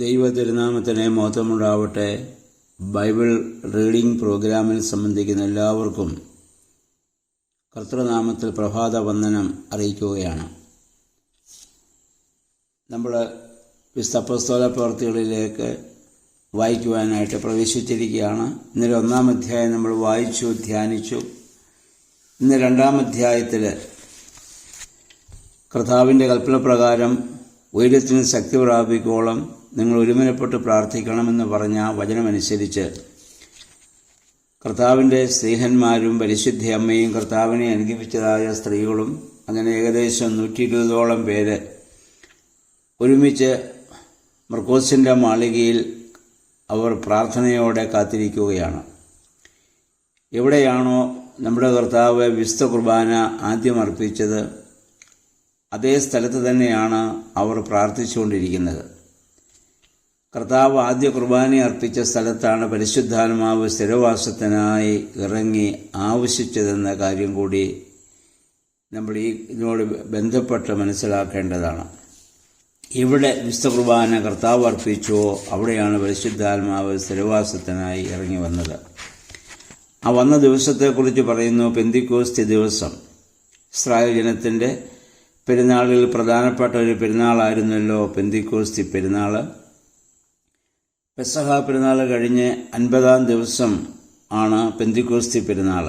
ദൈവ തിരുനാമത്തിന് മഹത്വമുണ്ടാവട്ടെ. Bible reading പ്രോഗ്രാമിൽ സംബന്ധിക്കുന്ന എല്ലാവർക്കും കർത്തൃനാമത്തിൽ പ്രഭാത വന്ദനം അറിയിക്കുകയാണ്. നമ്മൾ വിശുദ്ധ അപ്പോസ്തല പ്രവൃത്തികളിലേക്ക് വായിക്കുവാനായിട്ട് പ്രവേശിച്ചിരിക്കുകയാണ്. ഇന്നലെ 1-ാം അധ്യായം നമ്മൾ വായിച്ചു, ധ്യാനിച്ചു. ഇന്ന് 2-ാം അധ്യായത്തിൽ കർത്താവിൻ്റെ കൽപ്പനപ്രകാരം ഉയരത്തിന് ശക്തി പ്രാപിക്കോളം നിങ്ങൾ ഒരുമനപ്പെട്ട് പ്രാർത്ഥിക്കണമെന്ന് പറഞ്ഞ വചനമനുസരിച്ച് കർത്താവിൻ്റെ സ്നേഹന്മാരും പരിശുദ്ധ അമ്മയും കർത്താവിനെ അനുഗമിച്ചതായ സ്ത്രീകളും അങ്ങനെ ഏകദേശം 120ഓളം പേര് ഒരുമിച്ച് മർക്കോസിൻ്റെ മാളികയിൽ അവർ പ്രാർത്ഥനയോടെ കാത്തിരിക്കുകയാണ്. എവിടെയാണോ നമ്മുടെ കർത്താവ് വിശുദ്ധ കുർബാന ആദ്യം അർപ്പിച്ചത്, അതേ സ്ഥലത്ത് തന്നെയാണ് അവർ പ്രാർത്ഥിച്ചുകൊണ്ടിരിക്കുന്നത്. കർത്താവ് ആദ്യ കുർബാന അർപ്പിച്ച സ്ഥലത്താണ് പരിശുദ്ധാത്മാവ് സ്ഥിരവാസത്തിനായി ഇറങ്ങി ആവശ്യിച്ചതെന്ന കാര്യം കൂടി നമ്മൾ ഇതിനോട് ബന്ധപ്പെട്ട് മനസ്സിലാക്കേണ്ടതാണ്. ഇവിടെ വിശുദ്ധ കുർബാന കർത്താവ് അർപ്പിച്ചോ അവിടെയാണ് പരിശുദ്ധാത്മാവ് സ്ഥിരവാസത്തിനായി ഇറങ്ങി വന്നത്. ആ വന്ന ദിവസത്തെക്കുറിച്ച് പറയുന്നു, പെന്തിക്കോസ്തി ദിവസം. ഇസ്രായേൽ ജനത്തിൻ്റെ പെരുന്നാളുകളിൽ പ്രധാനപ്പെട്ട ഒരു പെരുന്നാളായിരുന്നല്ലോ പെന്തിക്കോസ്തി പെരുന്നാൾ. പെസഹ പെരുന്നാൾ കഴിഞ്ഞ് 50-ാം ദിവസം ആണ് പെന്തിക്കോസ്തി പെരുന്നാൾ.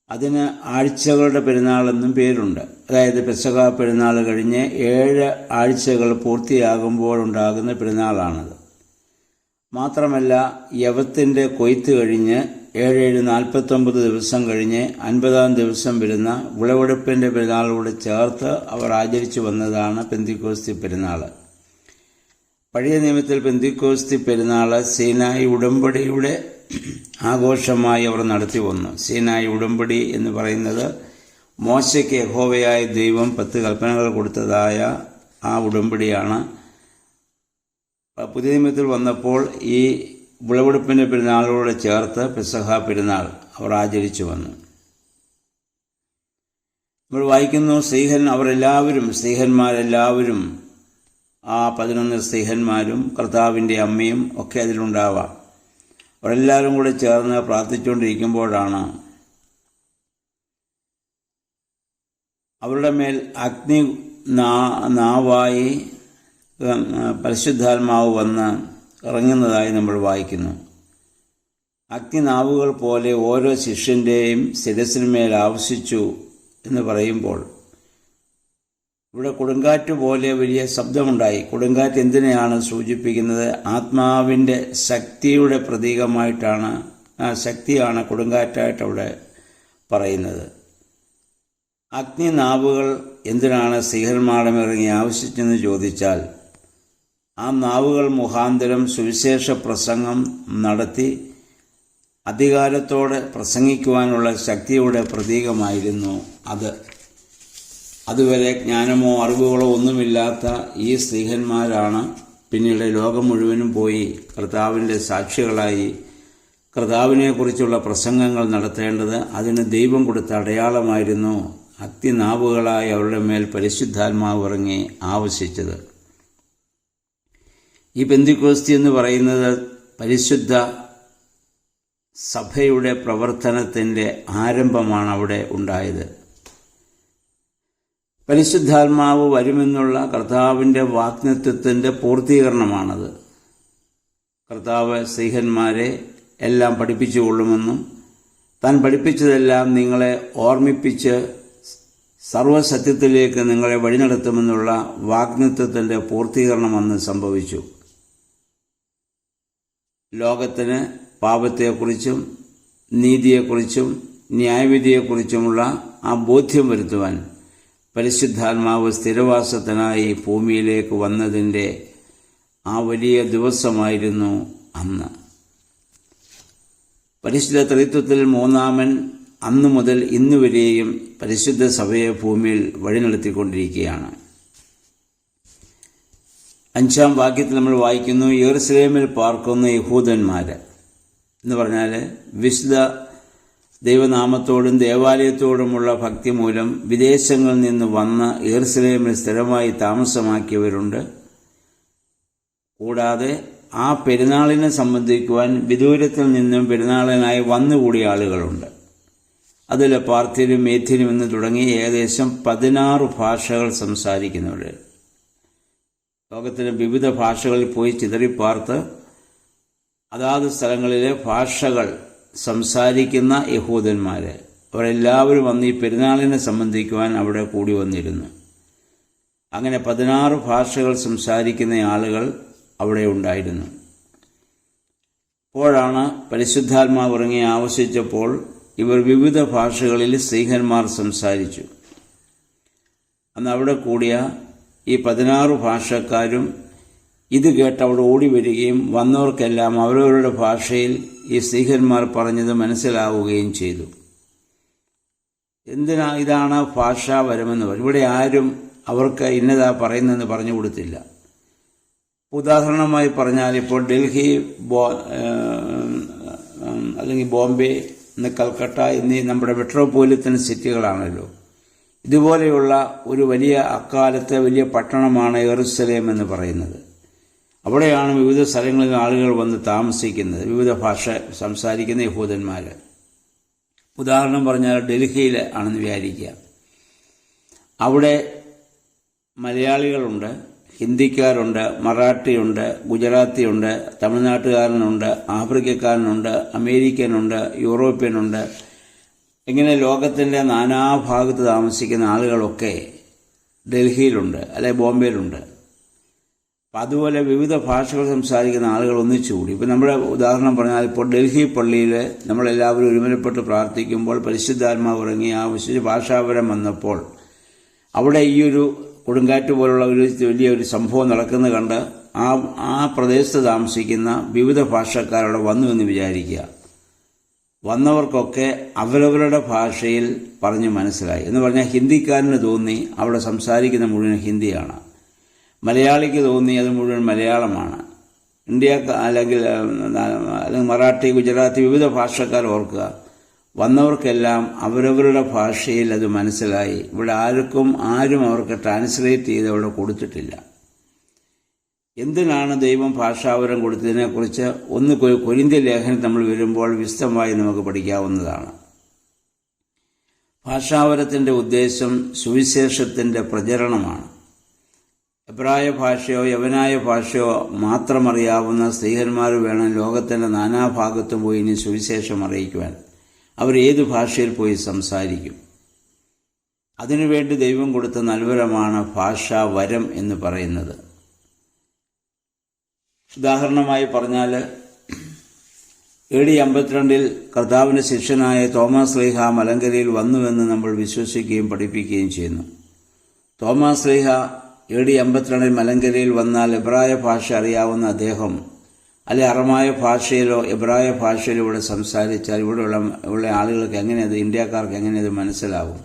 അതിന് ആഴ്ചകളുടെ പെരുന്നാളെന്നും പേരുണ്ട്. അതായത് പെസഹ പെരുന്നാൾ കഴിഞ്ഞ് 7 ആഴ്ചകൾ പൂർത്തിയാകുമ്പോഴുണ്ടാകുന്ന പെരുന്നാളാണത്. മാത്രമല്ല, യവത്തിൻ്റെ കൊയ്ത്ത് കഴിഞ്ഞ് 49 ദിവസം കഴിഞ്ഞ് 50-ാം ദിവസം വരുന്ന വിളവെടുപ്പിൻ്റെ പെരുന്നാളോട് ചേർത്ത് അവർ ആചരിച്ചു വന്നതാണ് പെന്തിക്കോസ്തി പെരുന്നാൾ. പഴയ നിയമത്തിൽ പെന്തിക്കോസ്തി പെരുന്നാൾ സീനായി ഉടമ്പടിയുടെ ആഘോഷമായി അവർ നടത്തി വന്നു. സീനായി ഉടമ്പടി എന്ന് പറയുന്നത് മോശയ്ക്ക് യഹോവയായ ദൈവം 10 കൽപ്പനകൾ കൊടുത്തതായ ആ ഉടമ്പടിയാണ്. പുതിയ നിയമത്തിൽ വന്നപ്പോൾ ഈ വിളവെടുപ്പിൻ്റെ പെരുന്നാളോട് ചേർത്ത് പെസഹ പെരുന്നാൾ അവർ ആചരിച്ചു വന്നു. നമ്മൾ വായിക്കുന്നു, സ്ത്രീഹന്മാരെല്ലാവരും ആ 11 സ്ത്രീഹന്മാരും കർത്താവിൻ്റെ അമ്മയും ഒക്കെ അതിലുണ്ടാവാം. അവരെല്ലാവരും കൂടെ ചേർന്ന് പ്രാർത്ഥിച്ചുകൊണ്ടിരിക്കുമ്പോഴാണ് അവരുടെ മേൽ അഗ്നി നാവായി പരിശുദ്ധാത്മാവ് വന്ന് ഇറങ്ങുന്നതായി നമ്മൾ വായിക്കുന്നു. അഗ്നിനാവുകൾ പോലെ ഓരോ ശിഷ്യൻ്റെയും ശിരസിന്മേൽ ആവശ്യിച്ചു എന്ന് പറയുമ്പോൾ ഇവിടെ കൊടുങ്കാറ്റ് പോലെ വലിയ ശബ്ദമുണ്ടായി. കൊടുങ്കാറ്റ് എന്തിനെയാണ് സൂചിപ്പിക്കുന്നത്? ആത്മാവിൻ്റെ ശക്തിയുടെ പ്രതീകമായിട്ടാണ്, ശക്തിയാണ് കൊടുങ്കാറ്റായിട്ട് അവിടെ പറയുന്നത്. അഗ്നിനാവുകൾ എന്തിനാണ് സ്ത്രീഹന്മാരുടെ ഇറങ്ങി ആവശ്യിച്ചെന്ന് ചോദിച്ചാൽ, ആ നാവുകൾ മുഖാന്തരം സുവിശേഷ പ്രസംഗം നടത്തി അധികാരത്തോടെ പ്രസംഗിക്കുവാനുള്ള ശക്തിയുടെ പ്രതീകമായിരുന്നു അത്. അതുവരെ ജ്ഞാനമോ അറിവുകളോ ഒന്നുമില്ലാത്ത ഈ സ്ത്രീഹന്മാരാണ് പിന്നീട് ലോകം മുഴുവനും പോയി കർത്താവിൻ്റെ സാക്ഷികളായി കർത്താവിനെക്കുറിച്ചുള്ള പ്രസംഗങ്ങൾ നടത്തേണ്ടത്. അതിന് ദൈവം കൊടുത്ത അടയാളമായിരുന്നു അഗ്നിനാവുകളായി അവരുടെ മേൽ പരിശുദ്ധാത്മാവ് ഇറങ്ങി ആവശ്യിച്ചത്. ഈ പെന്തിക്കോസ്തി എന്ന് പറയുന്നത് പരിശുദ്ധ സഭയുടെ പ്രവർത്തനത്തിൻ്റെ ആരംഭമാണ് അവിടെ ഉണ്ടായത്. പരിശുദ്ധാത്മാവ് വരുമെന്നുള്ള കർത്താവിൻ്റെ വാഗ്ദത്തത്തിൻ്റെ പൂർത്തീകരണമാണത്. കർത്താവ് സ്ത്രീഹന്മാരെ എല്ലാം പഠിപ്പിച്ചുകൊള്ളുമെന്നും താൻ പഠിപ്പിച്ചതെല്ലാം നിങ്ങളെ ഓർമ്മിപ്പിച്ച് സർവ്വസത്യത്തിലേക്ക് നിങ്ങളെ വഴി നടത്തുമെന്നുള്ള വാഗ്ദത്തത്തിൻ്റെ പൂർത്തീകരണം അന്ന് സംഭവിച്ചു. ലോകത്തിന് പാപത്തെക്കുറിച്ചും നീതിയെക്കുറിച്ചും ന്യായവിധിയെക്കുറിച്ചുമുള്ള ആ ബോധ്യം വരുത്തുവാൻ പരിശുദ്ധാത്മാവ് സ്ഥിരവാസത്തിനായി ഭൂമിയിലേക്ക് വന്നതിൻ്റെ ആ വലിയ ദിവസമായിരുന്നു അന്ന്. പരിശുദ്ധ ത്രിത്വത്തിൽ മൂന്നാമൻ അന്നു മുതൽ ഇന്നുവരെയും പരിശുദ്ധ സഭയെ ഭൂമിയിൽ വഴി നടത്തിക്കൊണ്ടിരിക്കുകയാണ്. 5-ാം വാക്യത്തിൽ നമ്മൾ വായിക്കുന്നു, യെരുശലേമിൽ പാർക്കുന്ന യഹൂദന്മാർ എന്ന് പറഞ്ഞാൽ വിശുദ്ധ ദൈവനാമത്തോടും ദേവാലയത്തോടുമുള്ള ഭക്തി മൂലം വിദേശങ്ങളിൽ നിന്ന് വന്ന് യെരുശലേമിൽ സ്ഥിരമായി താമസമാക്കിയവരുണ്ട്. കൂടാതെ ആ പെരുന്നാളിനെ സംബന്ധിക്കുവാൻ വിദൂരത്തിൽ നിന്നും പെരുന്നാളിനായി വന്നുകൂടിയ ആളുകളുണ്ട്. അതിൽ പാർഥ്യരും മേഥ്യരും എന്ന് തുടങ്ങി ഏകദേശം 16 ഭാഷകൾ സംസാരിക്കുന്നവർ. ലോകത്തിലെ വിവിധ ഭാഷകളിൽ പോയി ചിതറിപ്പാർത്ത് അതാത് സ്ഥലങ്ങളിലെ ഭാഷകൾ സംസാരിക്കുന്ന യഹൂദന്മാർ അവരെല്ലാവരും വന്ന് ഈ പെരുന്നാളിനെ സംബന്ധിക്കുവാൻ അവിടെ കൂടി വന്നിരുന്നു. അങ്ങനെ 16 ഭാഷകൾ സംസാരിക്കുന്ന ആളുകൾ അവിടെ ഉണ്ടായിരുന്നു. അപ്പോഴാണ് പരിശുദ്ധാത്മാവ് ഇറങ്ങി ആവശ്യിച്ചപ്പോൾ ഇവർ വിവിധ ഭാഷകളിൽ സ്ത്രീഹന്മാർ സംസാരിച്ചു. അന്ന് അവിടെ കൂടിയ ഈ 16 ഭാഷക്കാരും ഇത് കേട്ട് അവിടെ ഓടി വരികയും വന്നവർക്കെല്ലാം അവരവരുടെ ഭാഷയിൽ ഈ സ്ത്രീഹന്മാർ പറഞ്ഞത് മനസ്സിലാവുകയും ചെയ്തു. ഇതാണ് ഭാഷാവരമെന്ന് പറയും. ഇവിടെ ആരും അവർക്ക് ഇന്നതാ പറയുന്നതെന്ന് പറഞ്ഞു കൊടുത്തില്ല. ഉദാഹരണമായി പറഞ്ഞാൽ ഇപ്പോൾ ഡൽഹി, അല്ലെങ്കിൽ ബോംബെ, കൽക്കട്ട എന്നീ നമ്മുടെ മെട്രോപൊളിറ്റൻ സിറ്റികളാണല്ലോ. ഇതുപോലെയുള്ള ഒരു വലിയ അക്കാലത്തെ വലിയ പട്ടണമാണ് യെറുസലേം എന്ന് പറയുന്നത്. അവിടെയാണ് വിവിധ സ്ഥലങ്ങളിൽ ആളുകൾ വന്ന് താമസിക്കുന്നത്, വിവിധ ഭാഷ സംസാരിക്കുന്ന യഹൂദന്മാർ. ഉദാഹരണം പറഞ്ഞാൽ ഡൽഹിയിൽ ആണെന്ന് വിചാരിക്കുക. അവിടെ മലയാളികളുണ്ട്, ഹിന്ദിക്കാരുണ്ട്, മറാഠിയുണ്ട്, ഗുജറാത്തിയുണ്ട്, തമിഴ്നാട്ടുകാരനുണ്ട്, ആഫ്രിക്കക്കാരനുണ്ട്, അമേരിക്കനുണ്ട്, യൂറോപ്യനുണ്ട്. ഇങ്ങനെ ലോകത്തിൻ്റെ നാനാഭാഗത്ത് താമസിക്കുന്ന ആളുകളൊക്കെ ഡൽഹിയിലുണ്ട്, അല്ലെ ബോംബെയിലുണ്ട്. അപ്പം അതുപോലെ വിവിധ ഭാഷകൾ സംസാരിക്കുന്ന ആളുകൾ ഒന്നിച്ചുകൂടി. ഇപ്പം നമ്മുടെ ഉദാഹരണം പറഞ്ഞാൽ ഇപ്പോൾ ഡൽഹി പള്ളിയിൽ നമ്മളെല്ലാവരും ഒരുമനപ്പെട്ട് പ്രാർത്ഥിക്കുമ്പോൾ പരിശുദ്ധാത്മാവ് ഇറങ്ങി ആവശ്യിച്ച് ഭാഷാപരം വന്നപ്പോൾ അവിടെ ഈ ഒരു കൊടുങ്കാറ്റ് പോലുള്ള ഒരു വലിയൊരു സംഭവം നടക്കുന്നത് കണ്ട് ആ പ്രദേശത്ത് താമസിക്കുന്ന വിവിധ ഭാഷക്കാരവിടെ വന്നു എന്ന് വിചാരിക്കുക. വന്നവർക്കൊക്കെ അവരവരുടെ ഭാഷയിൽ പറഞ്ഞ് മനസ്സിലായി. എന്ന് പറഞ്ഞാൽ ഹിന്ദിക്കാരന് തോന്നി അവിടെ സംസാരിക്കുന്ന മുഴുവൻ ഹിന്ദിയാണ്, മലയാളിക്ക് തോന്നി അത് മുഴുവൻ മലയാളമാണ്. അല്ലെങ്കിൽ മറാഠി, ഗുജറാത്തി വിവിധ ഭാഷക്കാർ ഓർക്കുക, വന്നവർക്കെല്ലാം അവരവരുടെ ഭാഷയിൽ അത് മനസ്സിലായി. ഇവിടെ ആരും അവർക്ക് ട്രാൻസ്ലേറ്റ് ചെയ്ത് അവിടെ കൊടുത്തിട്ടില്ല. എന്തിനാണ് ദൈവം ഭാഷാവരം കൊടുത്തതിനെക്കുറിച്ച് കൊരിന്ത്യ ലേഖനം നമ്മൾ വരുമ്പോൾ വിശദമായി നമുക്ക് പഠിക്കാവുന്നതാണ്. ഭാഷാവരത്തിൻ്റെ ഉദ്ദേശം സുവിശേഷത്തിൻ്റെ പ്രചരണമാണ്. എബ്രായ ഭാഷയോ യവനായ ഭാഷയോ മാത്രമറിയാവുന്ന സ്ത്രീഹന്മാർ വേണം ലോകത്തിൻ്റെ നാനാഭാഗത്തും പോയി ഇനി സുവിശേഷം അറിയിക്കുവാൻ. അവർ ഏത് ഭാഷയിൽ പോയി സംസാരിക്കും? അതിനുവേണ്ടി ദൈവം കൊടുത്ത നൽവരമാണ് ഭാഷാവരം എന്ന് പറയുന്നത്. ഉദാഹരണമായി പറഞ്ഞാൽ AD 52 കർത്താവിൻ്റെ ശിഷ്യനായ തോമസ് ശ്ലീഹ മലങ്കരയിൽ വന്നുവെന്ന് നമ്മൾ വിശ്വസിക്കുകയും പഠിപ്പിക്കുകയും ചെയ്യുന്നു. തോമസ് ശ്ലീഹ AD 52 മലങ്കരയിൽ വന്നാൽ എബ്രായ ഭാഷ അറിയാവുന്ന അദ്ദേഹം അല്ലെ അറമായ ഭാഷയിലോ എബ്രായ ഭാഷയിലോ ഇവിടെ സംസാരിച്ചാൽ ഇവിടെയുള്ള ആളുകൾക്ക് എങ്ങനെയത്, ഇന്ത്യക്കാർക്ക് എങ്ങനെയത് മനസ്സിലാവും?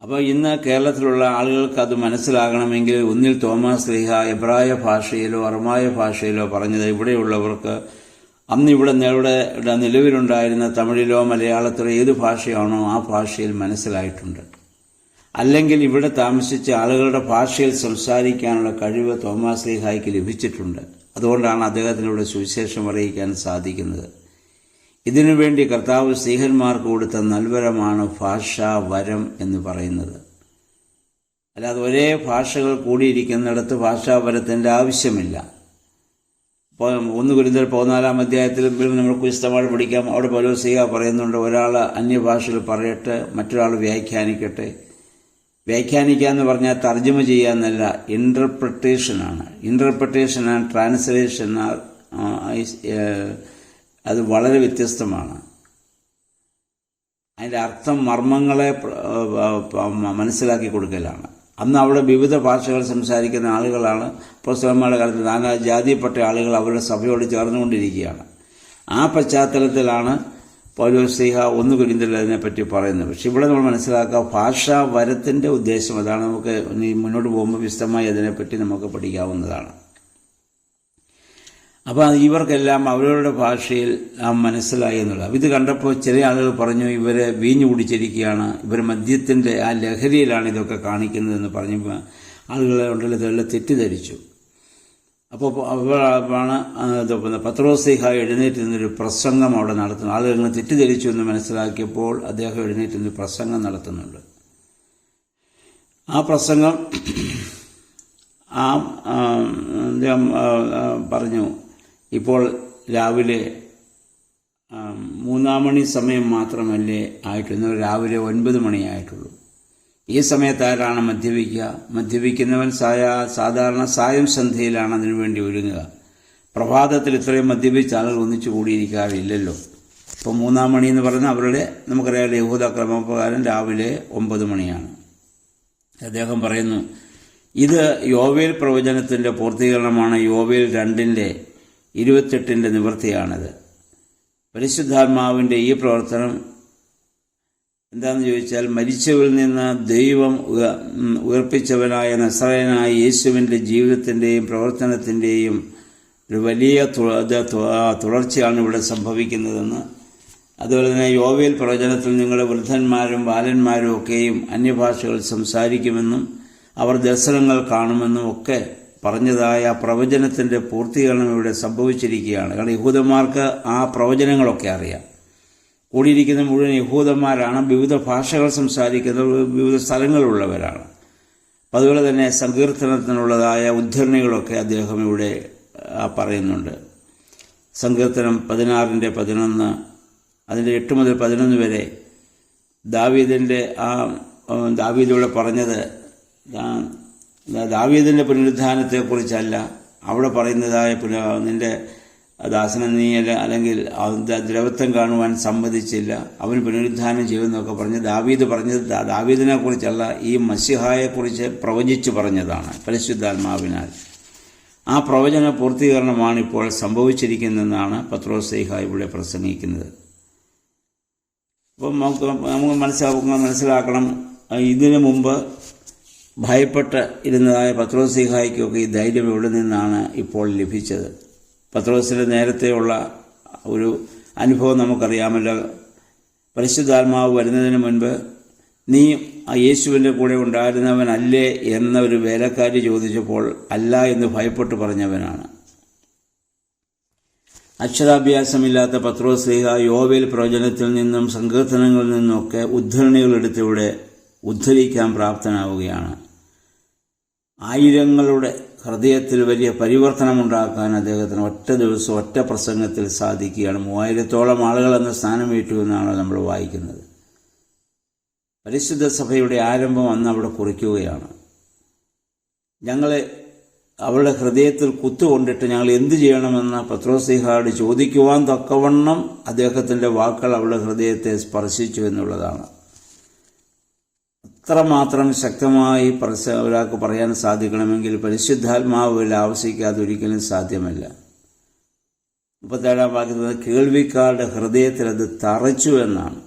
അപ്പോൾ ഇന്ന് കേരളത്തിലുള്ള ആളുകൾക്ക് അത് മനസ്സിലാകണമെങ്കിൽ ഒന്നിൽ തോമസ് ശ്ലീഹ എബ്രായ ഭാഷയിലോ അറമായ ഭാഷയിലോ പറഞ്ഞത് ഇവിടെയുള്ളവർക്ക് അന്ന് ഇവിടെ നിലവിലുണ്ടായിരുന്ന തമിഴിലോ മലയാളത്തിലോ ഏത് ഭാഷയാണോ ആ ഭാഷയിൽ മനസ്സിലായിട്ടുണ്ട്. അല്ലെങ്കിൽ ഇവിടെ താമസിച്ച ആളുകളുടെ ഭാഷയിൽ സംസാരിക്കാനുള്ള കഴിവ് തോമസ് ശ്ലീഹായ്ക്ക് ലഭിച്ചിട്ടുണ്ട്. അതുകൊണ്ടാണ് അദ്ദേഹത്തിലൂടെ സുവിശേഷം അറിയിക്കാൻ സാധിക്കുന്നത്. ഇതിനുവേണ്ടി കർത്താവ് സ്ത്രീഹന്മാർക്ക് കൊടുത്ത നൽവരമാണ് ഭാഷാവരം എന്ന് പറയുന്നത്. അല്ലാതെ ഒരേ ഭാഷകൾ കൂടിയിരിക്കുന്നിടത്ത് ഭാഷാവരത്തിൻ്റെ ആവശ്യമില്ല. ഇപ്പോൾ 1 കൊരിന്ത്യർ 14 അധ്യായത്തിൽ നമുക്ക് വിശദമായി പഠിക്കാം. അവിടെ പൗലോസ് ശ്ലീഹ പറയുന്നുണ്ട്, ഒരാൾ അന്യഭാഷയിൽ പറയട്ടെ, മറ്റൊരാൾ വ്യാഖ്യാനിക്കട്ടെ. വ്യാഖ്യാനിക്കുക എന്ന് പറഞ്ഞാൽ തർജ്ജമ ചെയ്യുക എന്നല്ല, ഇൻ്റർപ്രിട്ടേഷനാണ്. ഇൻ്റർപ്രിട്ടേഷൻ ആൻഡ് ട്രാൻസ്ലേഷൻ അത് വളരെ വ്യത്യസ്തമാണ്. അതിൻ്റെ അർത്ഥം മർമ്മങ്ങളെ മനസ്സിലാക്കി കൊടുക്കലാണ്. അന്ന് അവിടെ വിവിധ ഭാഷകൾ സംസാരിക്കുന്ന ആളുകളാണ്. അപ്പോസ്തലന്മാരുടെ കാലത്ത് നാനാ ജാതിയിൽപ്പെട്ട ആളുകൾ അവരുടെ സഭയോട് ചേർന്നുകൊണ്ടിരിക്കുകയാണ്. ആ പശ്ചാത്തലത്തിലാണ് പൗലോസ് ശ്ലീഹ 1 കൊരിന്ത്യരിൽ അതിനെപ്പറ്റി പറയുന്നത്. പക്ഷെ ഇവിടെ നമ്മൾ മനസ്സിലാക്കുക ഭാഷാവരത്തിൻ്റെ ഉദ്ദേശം അതാണ്. നമുക്ക് മുന്നോട്ട് പോകുമ്പോൾ വിശദമായി അതിനെപ്പറ്റി നമുക്ക് പഠിക്കാവുന്നതാണ്. അപ്പോൾ ഇവർക്കെല്ലാം അവരവരുടെ ഭാഷയിൽ മനസ്സിലായി എന്നുള്ളത്. ഇത് കണ്ടപ്പോൾ ചില ആളുകൾ പറഞ്ഞു, ഇവരെ വീഞ്ഞു കുടിച്ചിരിക്കുകയാണ്, ഇവർ മദ്യത്തിൻ്റെ ആ ലഹരിയിലാണ് ഇതൊക്കെ കാണിക്കുന്നതെന്ന് പറഞ്ഞപ്പോൾ ആളുകളെ ഉണ്ടല്ലോ ഇതെല്ലാം തെറ്റിദ്ധരിച്ചു. അപ്പോൾ അപ്പോഴാണ് പത്രോസ്ലീഹ എഴുന്നേറ്റ് നിന്നൊരു പ്രസംഗം അവിടെ നടത്തുന്നത്. ആളുകൾ തെറ്റിദ്ധരിച്ചു എന്ന് മനസ്സിലാക്കിയപ്പോൾ അദ്ദേഹം എഴുന്നേറ്റ് നിന്ന് പ്രസംഗം നടത്തുന്നുണ്ട്. ആ പ്രസംഗം അദ്ദേഹം പറഞ്ഞു, ഇപ്പോൾ രാവിലെ 3 മണി സമയം മാത്രമല്ലേ ആയിട്ടുള്ളൂ, രാവിലെ 9 മണിയായിട്ടുള്ളൂ. ഈ സമയത്ത് ആരാണ് മദ്യപിക്കുക? മദ്യപിക്കുന്നവൻ സാധാരണ സായം സന്ധ്യയിലാണ് അതിനുവേണ്ടി ഒരുങ്ങുക. പ്രഭാതത്തിൽ ഇത്രയും മദ്യപിച്ച ആളുകൾ ഒന്നിച്ചു കൂടിയിരിക്കാറില്ലല്ലോ. ഇപ്പോൾ 3 മണി എന്ന് പറയുന്നത് അവരുടെ, നമുക്കറിയാം, യഹൂദ ക്രമപ്രകാരം രാവിലെ 9 മണിയാണ്. അദ്ദേഹം പറയുന്നു, ഇത് യോവേൽ പ്രവചനത്തിൻ്റെ പൂർത്തീകരണമാണ്. യോവേൽ 2:28 നിവൃത്തിയാണിത്. പരിശുദ്ധാത്മാവിൻ്റെ ഈ പ്രവർത്തനം എന്താണെന്ന് ചോദിച്ചാൽ, മരിച്ചവരിൽ നിന്ന് ദൈവം ഉയർപ്പിച്ചവനായ നസറേയനായ യേശുവിൻ്റെ ജീവിതത്തിൻ്റെയും പ്രവർത്തനത്തിൻ്റെയും ഒരു വലിയ തുടർച്ചയാണ് ഇവിടെ സംഭവിക്കുന്നതെന്ന്. അതുപോലെ തന്നെ യോവേൽ പ്രവചനത്തിൽ നിങ്ങളുടെ വൃദ്ധന്മാരും ബാലന്മാരും ഒക്കെയും അന്യഭാഷകൾ സംസാരിക്കുമെന്നും അവർ ദർശനങ്ങൾ കാണുമെന്നും ഒക്കെ പറഞ്ഞതായ പ്രവചനത്തിൻ്റെ പൂർത്തീകരണം ഇവിടെ സംഭവിച്ചിരിക്കുകയാണ്. കാരണം യഹൂദന്മാർക്ക് ആ പ്രവചനങ്ങളൊക്കെ അറിയാം. കൂടിയിരിക്കുന്ന മുഴുവൻ യഹൂദന്മാരാണ്, വിവിധ ഭാഷകൾ സംസാരിക്കുന്നവർ, വിവിധ സ്ഥലങ്ങളിലുള്ളവരാണ്. അതുപോലെ തന്നെ സങ്കീർത്തനത്തിനുള്ളതായ ഉദ്ധരണികളൊക്കെ അദ്ദേഹം ഇവിടെ പറയുന്നുണ്ട്. സങ്കീർത്തനം 16:11, അതിൻ്റെ 8 മുതൽ 11 വരെ ദാവീദിലൂടെ പറഞ്ഞത് ദാവീദിൻ്റെ പുനരുദ്ധാനത്തെക്കുറിച്ചല്ല. അവിടെ പറയുന്നതായ നിൻ്റെ ദാസനെ നീ അല്ലെങ്കിൽ ദ്രവത്വം കാണുവാൻ സമ്മതിച്ചില്ല, അവന് പുനരുദ്ധാനം ചെയ്യുമെന്നൊക്കെ പറഞ്ഞ് ദാവീദ് പറഞ്ഞത് ദാവീദിനെ കുറിച്ചല്ല, ഈ മശിഹായെക്കുറിച്ച് പ്രവചിച്ചു പറഞ്ഞതാണ് പരിശുദ്ധാത്മാവിനാൽ. ആ പ്രവചന പൂർത്തീകരണമാണ് ഇപ്പോൾ സംഭവിച്ചിരിക്കുന്നതെന്നാണ് പത്രോസ്ലീഹ ഇവിടെ പ്രസംഗിക്കുന്നത്. അപ്പം നമുക്ക് മനസ്സിലാക്കണം, ഇതിനു മുമ്പ് ഭയപ്പെട്ട് ഇരുന്നതായ പത്രോസ്ലീഹായ്ക്കൊക്കെ ഈ ധൈര്യം എവിടെ നിന്നാണ് ഇപ്പോൾ ലഭിച്ചത്? പത്രോസിൻ്റെ നേരത്തെയുള്ള ഒരു അനുഭവം നമുക്കറിയാമല്ലോ. പരിശുദ്ധാത്മാവ് വരുന്നതിന് മുൻപ് നീ ആ യേശുവിൻ്റെ കൂടെ ഉണ്ടായിരുന്നവനല്ലേ എന്ന ഒരു വേലക്കാരി ചോദിച്ചപ്പോൾ അല്ല എന്ന് ഭയപ്പെട്ട് പറഞ്ഞവനാണ്. അക്ഷരാഭ്യാസമില്ലാത്ത പത്രോസ്ലീഹ യോവേൽ പ്രവചനത്തിൽ നിന്നും സങ്കീർത്തനങ്ങളിൽ നിന്നുമൊക്കെ ഉദ്ധരണികളെടുത്തിവിടെ ഉദ്ധരിക്കാൻ പ്രാപ്തനാവുകയാണ്. ആയിരങ്ങളുടെ ഹൃദയത്തിൽ വലിയ പരിവർത്തനമുണ്ടാക്കാൻ അദ്ദേഹത്തിന് ഒറ്റ ദിവസം ഒറ്റ പ്രസംഗത്തിൽ സാധിക്കുകയാണ്. 3000-ഓളം ആളുകൾ എന്ന സ്ഥാനമേറ്റു എന്നാണ് നമ്മൾ വായിക്കുന്നത്. പരിശുദ്ധ സഭയുടെ ആരംഭം അന്ന് അവിടെ കുറിക്കുകയാണ്. ഞങ്ങളെ അവരുടെ ഹൃദയത്തിൽ കുത്തുകൊണ്ടിട്ട് ഞങ്ങൾ എന്തു ചെയ്യണമെന്ന് പത്രോസ്ലീഹയോട് ചോദിക്കുവാൻ തക്കവണ്ണം അദ്ദേഹത്തിൻ്റെ വാക്കുകൾ അവരുടെ ഹൃദയത്തെ സ്പർശിച്ചു എന്നുള്ളതാണ്. അത്രമാത്രം ശക്തമായി ഒരാൾക്ക് പറയാൻ സാധിക്കണമെങ്കിൽ പരിശുദ്ധാത്മാവിൽ ആവശ്യിക്കാതെ ഒരിക്കലും സാധ്യമല്ല. 37 വാക്യത്തിൽ കേൾവിക്കാരുടെ ഹൃദയത്തിൽ അത് തറച്ചു എന്നാണ്.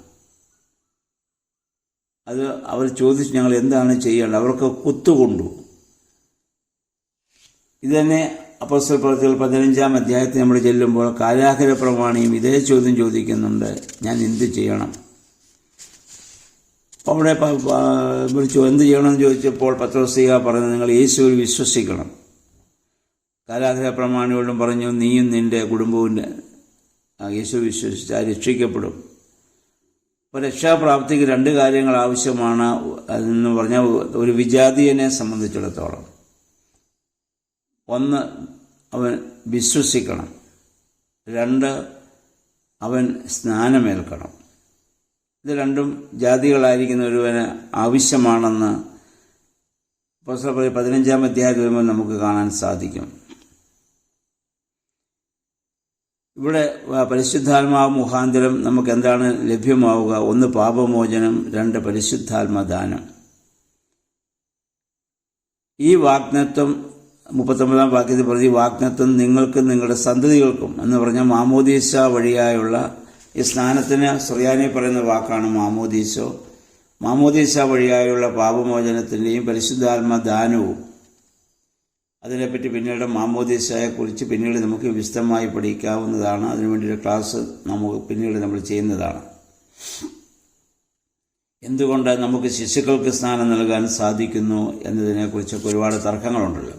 അത് അവർ ചോദിച്ചു ഞങ്ങൾ എന്താണ് ചെയ്യേണ്ടത്, അവർക്ക് കുത്തുകൊണ്ടു. ഇതുതന്നെ അപ്പോസ്തല പ്രവൃത്തികൾ 15-ാം അധ്യായത്തിൽ നമ്മൾ ചെല്ലുമ്പോൾ കാരാഗൃഹ പ്രമാണിയും ഇതേ ചോദ്യം ചോദിക്കുന്നുണ്ട്, ഞാൻ എന്ത് ചെയ്യണം? അവിടെ വിളിച്ചു എന്ത് ചെയ്യണമെന്ന് ചോദിച്ചപ്പോൾ പത്രോസ്ലീഹ പറഞ്ഞു, നിങ്ങൾ യേശുവിൽ വിശ്വസിക്കണം. കാരാഗൃഹ പ്രമാണിയോടും പറഞ്ഞു, നീയും നിൻ്റെ കുടുംബവും യേശു വിശ്വസിച്ചാൽ രക്ഷിക്കപ്പെടും. അപ്പോൾ രക്ഷാപ്രാപ്തിക്ക് 2 കാര്യങ്ങൾ ആവശ്യമാണ് എന്ന് പറഞ്ഞാൽ, ഒരു വിജാതീയനെ സംബന്ധിച്ചിടത്തോളം 1 അവൻ വിശ്വസിക്കണം, 2 അവൻ സ്നാനമേൽക്കണം. ഇത് 2 ജാതികളായിരിക്കുന്ന ഒരുവന് ആവശ്യമാണെന്ന് അപ്പോസ്തലർ 15-ാം അധ്യായത്തിൽ വരുമ്പോൾ നമുക്ക് കാണാൻ സാധിക്കും. ഇവിടെ പരിശുദ്ധാത്മാവ് മുഖാന്തരം നമുക്ക് എന്താണ് ലഭ്യമാവുക? 1 പാപമോചനം, 2 പരിശുദ്ധാത്മദാനം. ഈ വാഗ്ദത്തം 39-ാം വാക്യത്തിൽ പ്രതി വാഗ്ദത്തം നിങ്ങൾക്കും നിങ്ങളുടെ സന്തതികൾക്കും എന്ന് പറഞ്ഞാൽ മാമോദീസ വഴിയായുള്ള ഈ സ്നാനത്തിന് സുറിയാനി പറയുന്ന വാക്കാണ് മാമോദീസോ. മാമോദീസ വഴിയായുള്ള പാപമോചനത്തിൻ്റെയും പരിശുദ്ധാത്മദാനവും. അതിനെപ്പറ്റി പിന്നീട് മാമോദീസയെക്കുറിച്ച് പിന്നീട് നമുക്ക് വിശദമായി പഠിക്കാവുന്നതാണ്. അതിനുവേണ്ടിയൊരു ക്ലാസ് പിന്നീട് നമ്മൾ ചെയ്യുന്നതാണ്. എന്തുകൊണ്ട് നമുക്ക് ശിശുക്കൾക്ക് സ്നാനം നൽകാൻ സാധിക്കുന്നു എന്നതിനെക്കുറിച്ചൊക്കെ ഒരുപാട് തർക്കങ്ങളുണ്ടല്ലോ.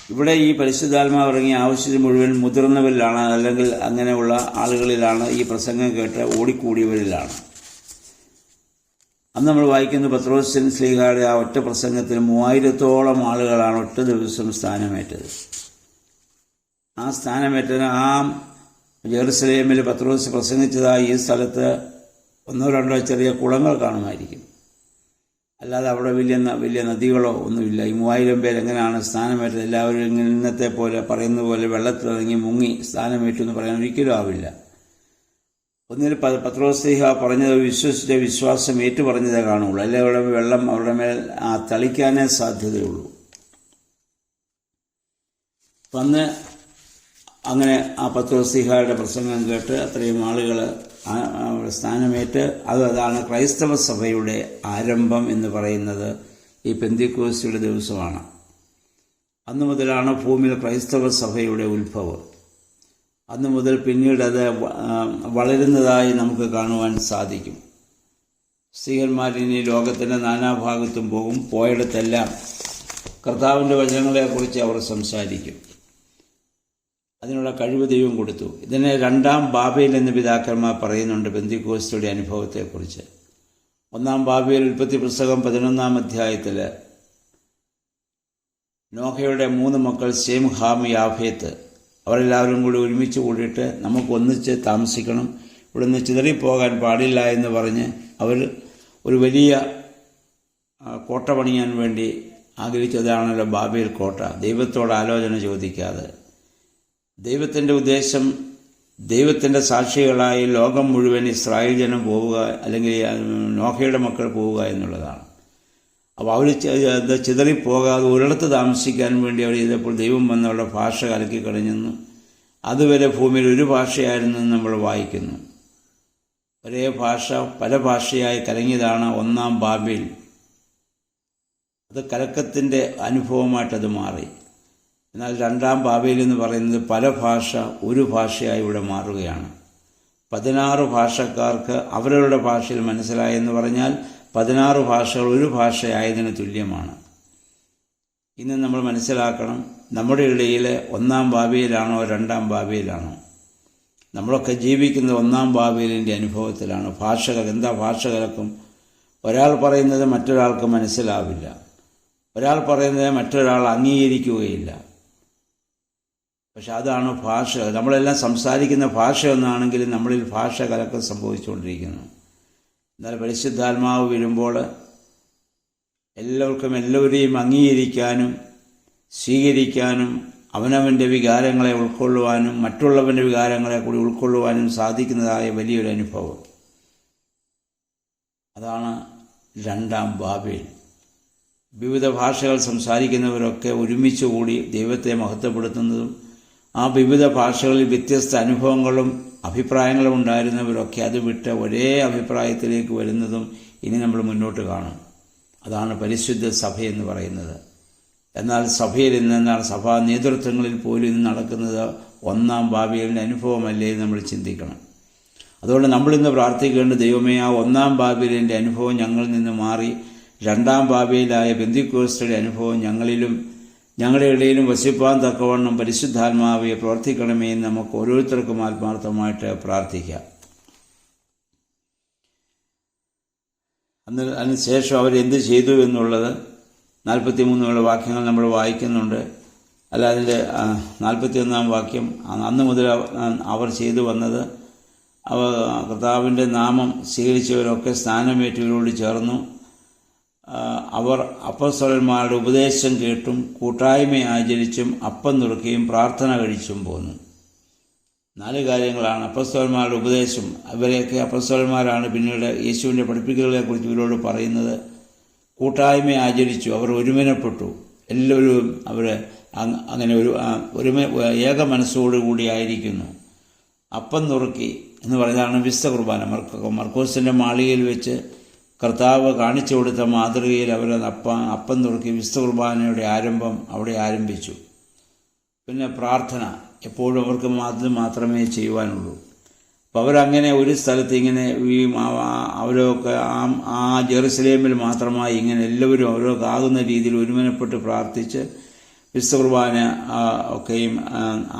ഇവിടെ ഈ പരിശുദ്ധാത്മാവ് ഇറങ്ങിയ ആവശ്യത്തിന് മുഴുവൻ മുതിർന്നവരിലാണ്, അല്ലെങ്കിൽ അങ്ങനെയുള്ള ആളുകളിലാണ്, ഈ പ്രസംഗം കേട്ട് ഓടിക്കൂടിയവരിലാണ്. അന്ന് നമ്മൾ വായിക്കുന്ന പത്രോസ് ശ്ലീഹായുടെ ആ ഒറ്റ പ്രസംഗത്തിൽ 3000-ഓളം ആളുകളാണ് ഒറ്റ ദിവസം സ്ഥാനമേറ്റത്. ആ സ്ഥാനമേറ്റതിന് ആ ജെറുസലേമിൽ പത്രോസ് പ്രസംഗിച്ചതായി ഈ സ്ഥലത്ത് 1-2 ചെറിയ കുളങ്ങൾ കാണുമായിരിക്കും. അല്ലാതെ അവിടെ വലിയ നദികളോ ഒന്നുമില്ല. ഈ 3000 പേര് എങ്ങനെയാണ് സ്ഥാനമേറ്റത്? എല്ലാവരും ഇന്നത്തെ പോലെ പറയുന്ന പോലെ വെള്ളത്തിലിറങ്ങി മുങ്ങി സ്ഥാനമേറ്റു എന്ന് പറയാൻ ഒരിക്കലും ആവില്ല. ഒന്നിൽ പത്രോസ് ശ്ലീഹ പറഞ്ഞത് വിശ്വസിച്ച വിശ്വാസം ഏറ്റു പറഞ്ഞതേ കാണുള്ളൂ. അല്ലെ അവിടെ വെള്ളം അവരുടെ മേൽ തളിക്കാനേ സാധ്യതയുള്ളൂ. അന്ന് അങ്ങനെ ആ പത്രോസ് ശ്ലീഹയുടെ പ്രസംഗം കേട്ട് അത്രയും ആളുകൾ സ്ഥാനമേറ്റ് അതാണ് ക്രൈസ്തവ സഭയുടെ ആരംഭം എന്ന് പറയുന്നത്. ഈ പെന്തിക്കോസ്തിയുടെ ദിവസമാണ്. അന്നു മുതലാണ് ഭൂമിയിൽ ക്രൈസ്തവ സഭയുടെ ഉത്ഭവം. അന്നു മുതൽ പിന്നീട് അത് വളരുന്നതായി നമുക്ക് കാണുവാൻ സാധിക്കും. സ്ത്രീഹന്മാരിനി ലോകത്തിൻ്റെ നാനാഭാഗത്തും പോകും. പോയിടത്തെല്ലാം കർത്താവിൻ്റെ വചനങ്ങളെക്കുറിച്ച് അവർ സംസാരിക്കും. അതിനുള്ള കഴിവ് ദൈവം കൊടുത്തു. ഇതിനെ 2-ാം ബാബേൽ എന്ന് പിതാക്കന്മാർ പറയുന്നുണ്ട് പെന്തിക്കോസ്തിയുടെ അനുഭവത്തെക്കുറിച്ച്. 1-ാം ബാബേൽ ഉൽപ്പത്തി പുസ്തകം 11-ാം അധ്യായത്തിൽ നോഹയുടെ 3 മക്കൾ ശേം, ഹാം, യാഫേത്ത് അവരെല്ലാവരും കൂടി ഒരുമിച്ച് കൂടിയിട്ട് നമുക്ക് ഒന്നിച്ച് താമസിക്കണം, ഇവിടുന്ന് ചിതറിപ്പോകാൻ പാടില്ല എന്ന് പറഞ്ഞ് അവർ ഒരു വലിയ കോട്ട പണിയാൻ വേണ്ടി ആഗ്രഹിച്ചതാണല്ലോ ബാബേൽ കോട്ട. ദൈവത്തോട് ആലോചന ചോദിക്കാതെ. ദൈവത്തിൻ്റെ ഉദ്ദേശം ദൈവത്തിൻ്റെ സാക്ഷികളായി ലോകം മുഴുവൻ ഇസ്രായേൽ ജനം പോവുക, അല്ലെങ്കിൽ നോഹയുടെ മക്കൾ പോവുക എന്നുള്ളതാണ്. അപ്പോൾ അവർ ചിതറിപ്പോകാതെ ഒരിടത്ത് താമസിക്കാൻ വേണ്ടി അവർ ചെയ്തപ്പോൾ ദൈവം വന്നവരുടെ ഭാഷ കലക്കി കളഞ്ഞെന്നു. അതുവരെ ഭൂമിയിൽ ഒരു ഭാഷയായിരുന്നു നമ്മൾ വായിക്കുന്നു. ഒരേ ഭാഷ പല ഭാഷയായി കലങ്ങിയതാണ് 1-ാം ബാബേൽ. അത് കലക്കത്തിൻ്റെ അനുഭവമായിട്ടത് മാറി. എന്നാൽ 2-ാം ബാബേൽ എന്ന് പറയുന്നത് പല ഭാഷ ഒരു ഭാഷയായി ഇവിടെ മാറുകയാണ്. 16 ഭാഷക്കാർക്ക് അവരവരുടെ ഭാഷയിൽ മനസ്സിലായെന്ന് പറഞ്ഞാൽ 16 ഭാഷകൾ ഒരു ഭാഷയായതിന് തുല്യമാണ്. ഇന്ന് നമ്മൾ മനസ്സിലാക്കണം, നമ്മുടെ ഇടയിൽ 1-ാം ബാബേലാണോ 2-ാം ബാബേലാണോ? നമ്മളൊക്കെ ജീവിക്കുന്നത് 1-ാം ബാബേലിൻ്റെ അനുഭവത്തിലാണ്. എന്താ ഭാഷ കലക്കും? ഒരാൾ പറയുന്നത് മറ്റൊരാൾക്ക് മനസ്സിലാവില്ല. ഒരാൾ പറയുന്നത് മറ്റൊരാൾ അംഗീകരിക്കുകയില്ല. പക്ഷെ അതാണ് ഭാഷ. നമ്മളെല്ലാം സംസാരിക്കുന്ന ഭാഷ ഒന്നാണെങ്കിലും നമ്മളിൽ ഭാഷ കലക്കം സംഭവിച്ചുകൊണ്ടിരിക്കുന്നു. എന്നാൽ പരിശുദ്ധാത്മാവ് വരുമ്പോൾ എല്ലാവരെയും അംഗീകരിക്കാനും സ്വീകരിക്കാനും അവനവൻ്റെ വികാരങ്ങളെ ഉൾക്കൊള്ളുവാനും മറ്റുള്ളവൻ്റെ വികാരങ്ങളെ കൂടി ഉൾക്കൊള്ളുവാനും സാധിക്കുന്നതായ വലിയൊരു അനുഭവം. അതാണ് 2-ാം ബാബേൽ. വിവിധ ഭാഷകൾ സംസാരിക്കുന്നവരൊക്കെ ഒരുമിച്ച് കൂടി ദൈവത്തെ മഹത്വപ്പെടുത്തുന്നതും ആ വിവിധ ഭാഷകളിൽ വ്യത്യസ്ത അനുഭവങ്ങളും അഭിപ്രായങ്ങളും ഉണ്ടായിരുന്നവരൊക്കെ അത് വിട്ട് ഒരേ അഭിപ്രായത്തിലേക്ക് വരുന്നതും ഇനി നമ്മൾ മുന്നോട്ട് കാണും. അതാണ് പരിശുദ്ധ സഭയെന്ന് പറയുന്നത്. എന്നാൽ സഭയിൽ നിന്നാണ് സഭാ നേതൃത്വങ്ങളിൽ പോലും ഇന്ന് നടക്കുന്നത് 1-ാം ബാബേലിൻ്റെ അനുഭവമല്ലേ നമ്മൾ ചിന്തിക്കണം. അതുകൊണ്ട് നമ്മളിന്ന് പ്രാർത്ഥിക്കേണ്ട ദൈവമേ, ആ 1-ാം ബാബേലിൻ്റെ അനുഭവം ഞങ്ങളിൽ നിന്ന് മാറി 2-ാം ബാബേലായ പെന്തിക്കോസ്തിയുടെ അനുഭവം ഞങ്ങളുടെ ഇടയിലും വസിപ്പാൻ തക്കവണ്ണം പരിശുദ്ധാത്മാവെ പ്രവർത്തിക്കണമേ എന്ന് നമുക്ക് ഓരോരുത്തർക്കും ആത്മാർത്ഥമായിട്ട് പ്രാർത്ഥിക്കാം. അതിനുശേഷം അവരെന്ത് ചെയ്തു എന്നുള്ളത് 43 വാക്യങ്ങൾ നമ്മൾ വായിക്കുന്നുണ്ട്. അല്ല, അതിൻ്റെ 41-ാം വാക്യം, അന്ന് മുതൽ അവർ ചെയ്തു വന്നത് കർത്താവിൻ്റെ നാമം സ്വീകരിച്ചവരൊക്കെ സ്നാനമേറ്റവരോട് ചേർന്നു. അവർ അപ്പോസ്തലന്മാരുടെ ഉപദേശം കേട്ടും കൂട്ടായ്മ ആചരിച്ചും അപ്പം നുറുക്കുകയും പ്രാർത്ഥന കഴിച്ചും പോന്നു. 4 കാര്യങ്ങളാണ് അപ്പോസ്തലന്മാരുടെ ഉപദേശം. ഇവരെയൊക്കെ അപ്പോസ്തലന്മാരാണ് പിന്നീട് യേശുവിൻ്റെ പഠിപ്പിക്കലുകളെക്കുറിച്ച് ഇവരോട് പറയുന്നത്. കൂട്ടായ്മ ആചരിച്ചു, അവർ ഒരുമനപ്പെട്ടു. എല്ലാവരും അങ്ങനെ ഏക മനസ്സോടുകൂടി ആയിരിക്കുന്നു. അപ്പം നുറുക്കി എന്ന് പറയുന്നതാണ് വിശുദ്ധ കുർബാന. മർക്കോസിൻ്റെ മാളികയിൽ വെച്ച് കർത്താവ് കാണിച്ചു കൊടുത്ത മാതൃകയിൽ അവർ അപ്പം നുറുക്കി വിശുദ്ധ കുർബാനയുടെ ആരംഭം അവിടെ ആരംഭിച്ചു. പിന്നെ പ്രാർത്ഥന എപ്പോഴും അവർക്ക് മാത്രമേ ചെയ്യുവാനുള്ളൂ. അപ്പോൾ അവരങ്ങനെ ഒരു സ്ഥലത്ത് ഇങ്ങനെ അവരൊക്കെ ആ ജെറുസലേമിൽ മാത്രമായി ഇങ്ങനെ എല്ലാവരും അവരൊക്കെ ആകുന്ന രീതിയിൽ ഒരുമനപ്പെട്ട് പ്രാർത്ഥിച്ച് വിശുദ്ധ കുർബാന ഒക്കെയും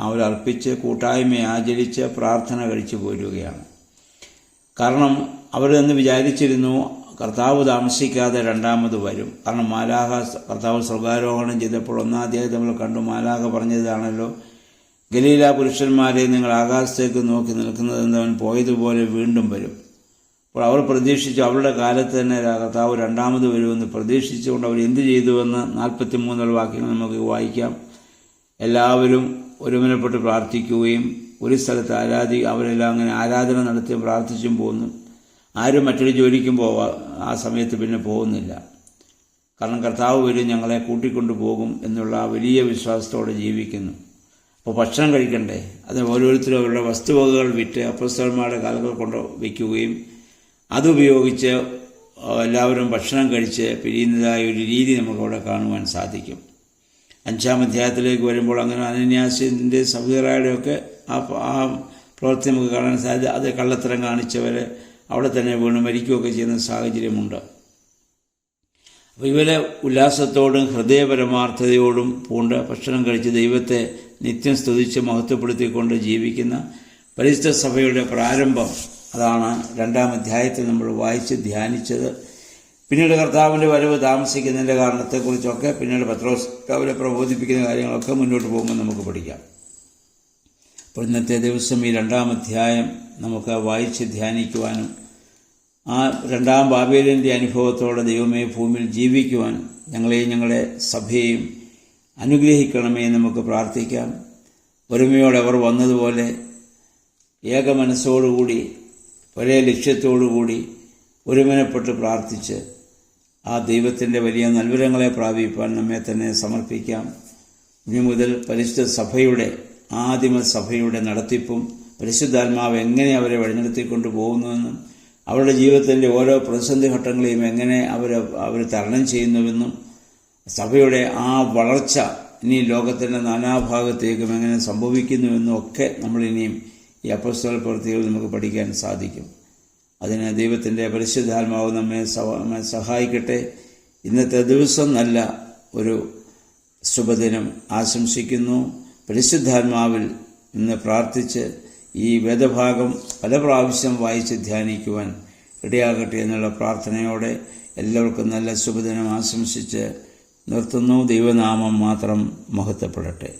അവരർപ്പിച്ച് കൂട്ടായ്മയെ ആചരിച്ച് പ്രാർത്ഥന കഴിച്ചു പോരുകയാണ്. കാരണം അവരെന്ന് വിചാരിച്ചിരുന്നു കർത്താവ് താമസിക്കാതെ രണ്ടാമത് വരും. കാരണം മാലാഖ കർത്താവ് സ്വർഗാരോഹണം ചെയ്തപ്പോൾ 1-ാം അധ്യായത്തിൽ നമ്മൾ കണ്ടു, മാലാഖ പറഞ്ഞതാണല്ലോ, ഗലീല പുരുഷന്മാരെ നിങ്ങൾ ആകാശത്തേക്ക് നോക്കി നിൽക്കുന്നതെന്ന് അവൻ പോയതുപോലെ വീണ്ടും വരും. അപ്പോൾ അവർ പ്രതീക്ഷിച്ചു, അവരുടെ കാലത്ത് തന്നെ കർത്താവ് രണ്ടാമത് വരുമെന്ന് പ്രതീക്ഷിച്ചുകൊണ്ട് അവർ എന്ത് ചെയ്തുവെന്ന് 43 വാക്യങ്ങൾ നമുക്ക് വായിക്കാം. എല്ലാവരും ഒരുമനപ്പെട്ട് പ്രാർത്ഥിക്കുകയും ഒരു സ്ഥലത്ത് അവരെല്ലാം അങ്ങനെ ആരാധന നടത്തിയും പ്രാർത്ഥിച്ചും പോകുന്നു. ആരും മറ്റൊരു ജോലിക്കും ആ സമയത്ത് പിന്നെ പോകുന്നില്ല. കാരണം കർത്താവ് വരും, ഞങ്ങളെ കൂട്ടിക്കൊണ്ടു പോകും എന്നുള്ള വലിയ വിശ്വാസത്തോടെ ജീവിക്കുന്നു. അപ്പോൾ ഭക്ഷണം കഴിക്കണ്ടേ, അതിന് ഓരോരുത്തരും അവരുടെ വസ്തുവകകൾ വിറ്റ് അപ്പോസ്തലന്മാരുടെ കാലുകൾ കൊണ്ട് വയ്ക്കുകയും അതുപയോഗിച്ച് എല്ലാവരും ഭക്ഷണം കഴിച്ച് പിരിയുന്നതായ ഒരു രീതി നമുക്കവിടെ കാണുവാൻ സാധിക്കും. 5-ാം അധ്യായത്തിലേക്ക് വരുമ്പോൾ അങ്ങനെ അനന്യാസിൻ്റെ സഹോദരയുടെയൊക്കെ ആ പ്രവൃത്തി നമുക്ക് കാണാൻ സാധിക്കും. അത് കള്ളത്തരം കാണിച്ചവർ അവിടെ തന്നെ വീണ് മരിക്കുകയൊക്കെ ചെയ്യുന്ന സാഹചര്യമുണ്ട്. അപ്പോൾ ഇവരെ ഉല്ലാസത്തോടും ഹൃദയപരമാർത്ഥതയോടും പൂണ്ട് ഭക്ഷണം കഴിച്ച് ദൈവത്തെ നിത്യം സ്തുതിച്ച് മഹത്വപ്പെടുത്തിക്കൊണ്ട് ജീവിക്കുന്ന പരിശുദ്ധ സഭയുടെ പ്രാരംഭം, അതാണ് 2-ാം അധ്യായത്തിൽ നമ്മൾ വായിച്ച് ധ്യാനിച്ചത്. പിന്നീട് കർത്താവിൻ്റെ വരവ് താമസിക്കുന്നതിൻ്റെ കാരണത്തെക്കുറിച്ചൊക്കെ പിന്നീട് പത്രോസ് അവരെ പ്രബോധിപ്പിക്കുന്ന കാര്യങ്ങളൊക്കെ മുന്നോട്ട് പോകുമ്പോൾ നമുക്ക് പഠിക്കാം. അപ്പോൾ ഇന്നത്തെ ദിവസം ഈ 2-ാം അധ്യായം നമുക്ക് വായിച്ച് ധ്യാനിക്കുവാനും ആ 2-ാം ബാബേലിൻ്റെ അനുഭവത്തോടെ ദൈവമേ ഭൂമിയിൽ ജീവിക്കുവാൻ ഞങ്ങളെയും ഞങ്ങളുടെ സഭയെയും അനുഗ്രഹിക്കണമേ നമുക്ക് പ്രാർത്ഥിക്കാം. ഒരുമയോടെ അവർ വന്നതുപോലെ ഏക മനസ്സോടുകൂടി ഒരേ ലക്ഷ്യത്തോടുകൂടി ഒരുമനപ്പെട്ട് പ്രാർത്ഥിച്ച് ആ ദൈവത്തിൻ്റെ വലിയ നൽവരങ്ങളെ പ്രാപിപ്പാൻ നമ്മെ തന്നെ സമർപ്പിക്കാം. ഇനി മുതൽ പരിശുദ്ധ സഭയുടെ ആദിമ സഭയുടെ നടത്തിപ്പും പരിശുദ്ധാത്മാവ് എങ്ങനെ അവരെ വഴിനടത്തിക്കൊണ്ട് പോകുന്നുവെന്നും അവരുടെ ജീവിതത്തിൻ്റെ ഓരോ പ്രതിസന്ധി ഘട്ടങ്ങളെയും എങ്ങനെ അവർ തരണം ചെയ്യുന്നുവെന്നും സഭയുടെ ആ വളർച്ച ഇനി ലോകത്തിൻ്റെ നാനാഭാഗത്തേക്കും എങ്ങനെ സംഭവിക്കുന്നുവെന്നും ഒക്കെ നമ്മളിനിയും ഈ അപ്പോസ്തല പ്രവൃത്തികൾ നമുക്ക് പഠിക്കാൻ സാധിക്കും. അതിന് ദൈവത്തിൻ്റെ പരിശുദ്ധാത്മാവ് നമ്മെ സഹായിക്കട്ടെ. ഇന്നത്തെ ദിവസം നല്ല ഒരു ശുഭദിനം ആശംസിക്കുന്നു. പരിശുദ്ധാത്മാവിൽ ഇന്ന് പ്രാർത്ഥിച്ച് ഈ വേദഭാഗം പല പ്രാവശ്യം വായിച്ച് ധ്യാനിക്കുവാൻ ഇടയാകട്ടെ എന്നുള്ള പ്രാർത്ഥനയോടെ എല്ലാവർക്കും നല്ല ശുഭദിനം ആശംസിച്ച് നിർത്തുന്നു. ദൈവനാമം മാത്രം മഹത്വപ്പെടട്ടെ.